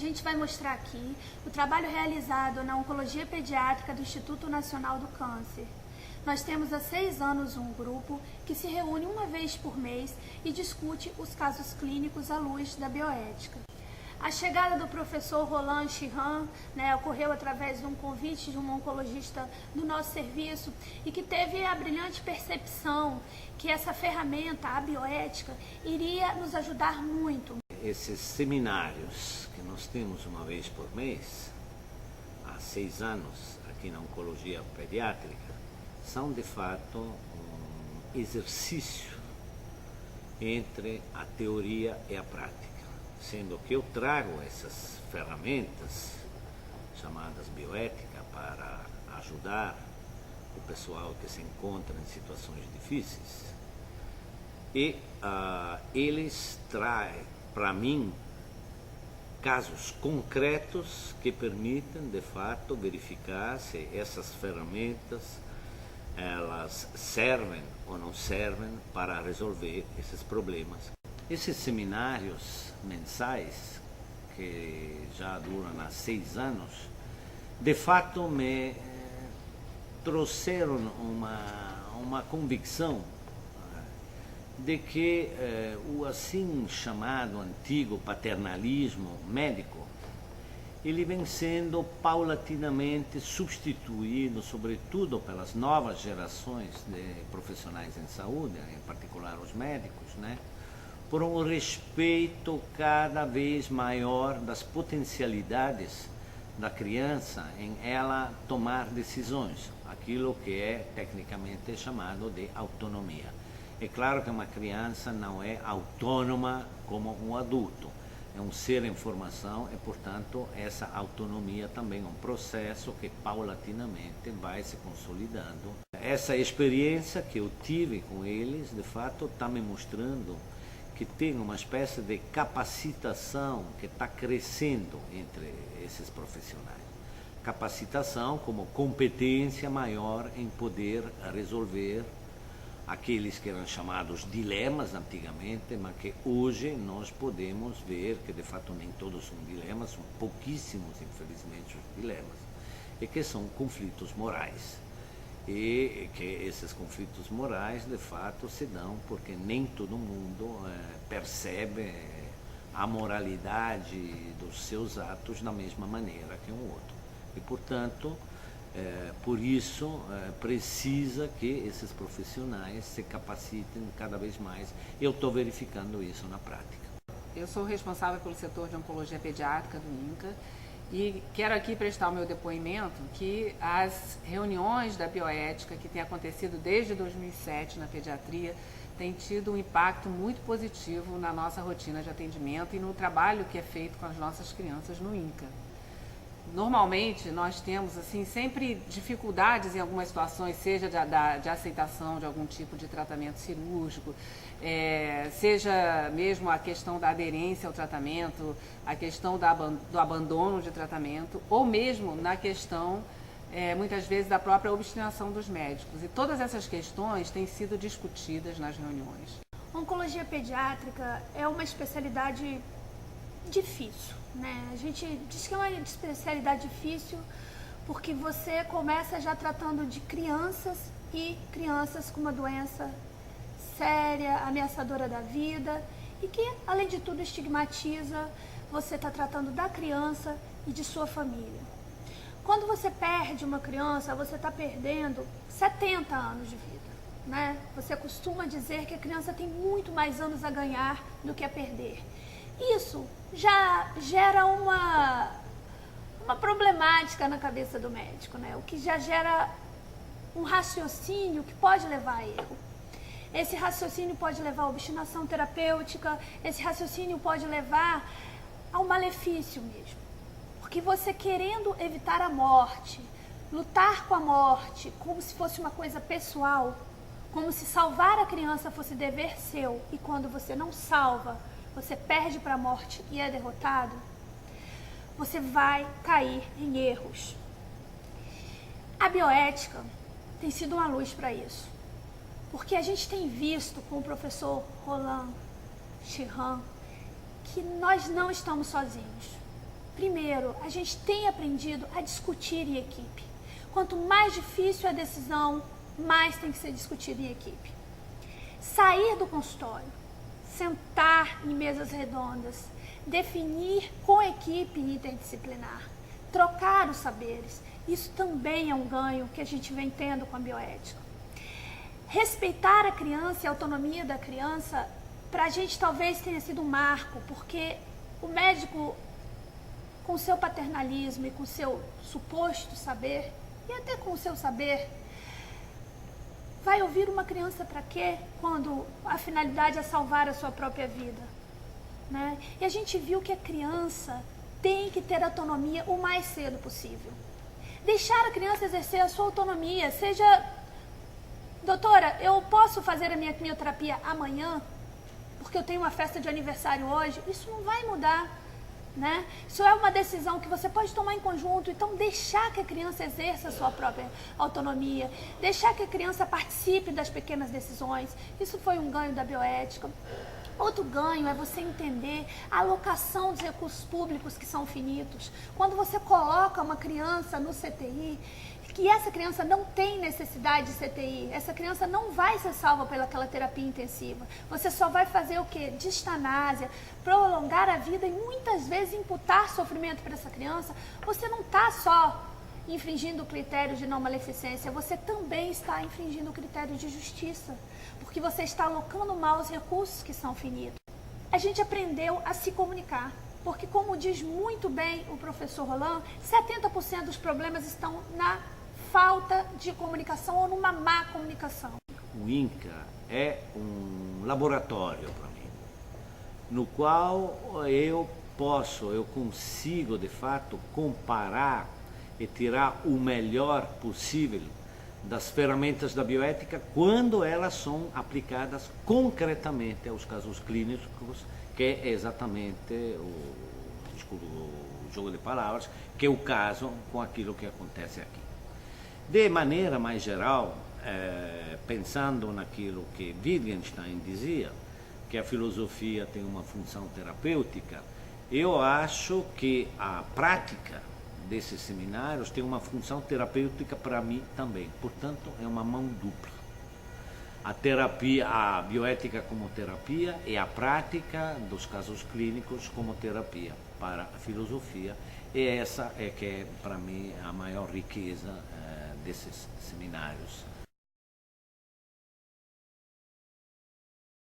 gente vai mostrar aqui o trabalho realizado na Oncologia Pediátrica do Instituto Nacional do Câncer. Nós temos há 6 anos um grupo que se reúne uma vez por mês e discute os casos clínicos à luz da bioética. A chegada do professor Roland Chirhan, ocorreu através de um convite de um oncologista do nosso serviço e que teve a brilhante percepção que essa ferramenta, a bioética, iria nos ajudar muito. Esses seminários que nós temos uma vez por mês, há 6 anos, aqui na Oncologia Pediátrica, são de fato um exercício entre a teoria e a prática. Sendo que eu trago essas ferramentas, chamadas bioética, para ajudar o pessoal que se encontra em situações difíceis. E eles trazem para mim casos concretos que permitem, de fato, verificar se essas ferramentas elas servem ou não servem para resolver esses problemas. Esses seminários mensais, que já duram há 6 anos, de fato me trouxeram uma convicção de que o assim chamado antigo paternalismo médico, ele vem sendo paulatinamente substituído, sobretudo pelas novas gerações de profissionais em saúde, em particular os médicos, por um respeito cada vez maior das potencialidades da criança em ela tomar decisões, aquilo que é tecnicamente chamado de autonomia. É claro que uma criança não é autônoma como um adulto, é um ser em formação e, portanto, essa autonomia também é um processo que paulatinamente vai se consolidando. Essa experiência que eu tive com eles, de fato, está me mostrando que tem uma espécie de capacitação que está crescendo entre esses profissionais. Capacitação como competência maior em poder resolver aqueles que eram chamados dilemas antigamente, mas que hoje nós podemos ver que de fato nem todos são dilemas, são pouquíssimos, infelizmente, os dilemas, e que são conflitos morais. E que esses conflitos morais, de fato, se dão porque nem todo mundo percebe a moralidade dos seus atos da mesma maneira que um outro. E, portanto, por isso, precisa que esses profissionais se capacitem cada vez mais. Eu estou verificando isso na prática. Eu sou responsável pelo setor de Oncologia Pediátrica do INCA. E quero aqui prestar o meu depoimento que as reuniões da bioética que têm acontecido desde 2007 na pediatria têm tido um impacto muito positivo na nossa rotina de atendimento e no trabalho que é feito com as nossas crianças no INCA. Normalmente nós temos sempre dificuldades em algumas situações, seja de aceitação de algum tipo de tratamento cirúrgico, seja mesmo a questão da aderência ao tratamento, a questão do abandono de tratamento, ou mesmo na questão, muitas vezes, da própria obstinação dos médicos. E todas essas questões têm sido discutidas nas reuniões. Oncologia pediátrica é uma especialidade difícil, A gente diz que é uma especialidade difícil porque você começa já tratando de crianças e crianças com uma doença séria, ameaçadora da vida e que, além de tudo, estigmatiza. Você está tratando da criança e de sua família. Quando você perde uma criança, você está perdendo 70 anos de vida, Você costuma dizer que a criança tem muito mais anos a ganhar do que a perder. Isso já gera uma problemática na cabeça do médico, O que já gera um raciocínio que pode levar a erro. Esse raciocínio pode levar a obstinação terapêutica, esse raciocínio pode levar ao malefício mesmo. Porque você querendo evitar a morte, lutar com a morte como se fosse uma coisa pessoal, como se salvar a criança fosse dever seu, e quando você não salva, você perde para a morte e é derrotado, você vai cair em erros. A bioética tem sido uma luz para isso, porque a gente tem visto com o professor Roland Chirhan que nós não estamos sozinhos. Primeiro, a gente tem aprendido a discutir em equipe. Quanto mais difícil a decisão, mais tem que ser discutido em equipe. Sair do consultório, sentar em mesas redondas, definir com equipe interdisciplinar, trocar os saberes. Isso também é um ganho que a gente vem tendo com a bioética. Respeitar a criança e a autonomia da criança, para a gente talvez tenha sido um marco, porque o médico, com seu paternalismo e com seu suposto saber, e até com o seu saber, vai ouvir uma criança para quê? Quando a finalidade é salvar a sua própria vida, né? E a gente viu que a criança tem que ter autonomia o mais cedo possível. Deixar a criança exercer a sua autonomia, seja... Doutora, eu posso fazer a minha quimioterapia amanhã, porque eu tenho uma festa de aniversário hoje? Isso não vai mudar, né? Isso é uma decisão que você pode tomar em conjunto. Então, deixar que a criança exerça a sua própria autonomia, deixar que a criança participe das pequenas decisões, isso foi um ganho da bioética. Outro ganho é você entender a alocação dos recursos públicos que são finitos. Quando você coloca uma criança no CTI, que essa criança não tem necessidade de CTI, essa criança não vai ser salva pelaquela terapia intensiva. Você só vai fazer o quê? Distanásia, prolongar a vida e muitas vezes imputar sofrimento para essa criança. Você não está só infringindo o critério de não maleficência, você também está infringindo o critério de justiça, porque você está alocando mal os recursos que são finitos. A gente aprendeu a se comunicar. Porque, como diz muito bem o professor Roland, 70% dos problemas estão na falta de comunicação ou numa má comunicação. O INCA é um laboratório para mim, no qual eu consigo de fato comparar e tirar o melhor possível das ferramentas da bioética quando elas são aplicadas concretamente aos casos clínicos, que é exatamente o jogo de palavras, que é o caso com aquilo que acontece aqui. De maneira mais geral, pensando naquilo que Wittgenstein dizia, que a filosofia tem uma função terapêutica, eu acho que a prática desses seminários tem uma função terapêutica para mim também. Portanto, é uma mão dupla. A terapia, a bioética como terapia e a prática dos casos clínicos como terapia para a filosofia. E essa é que é, para mim, a maior riqueza desses seminários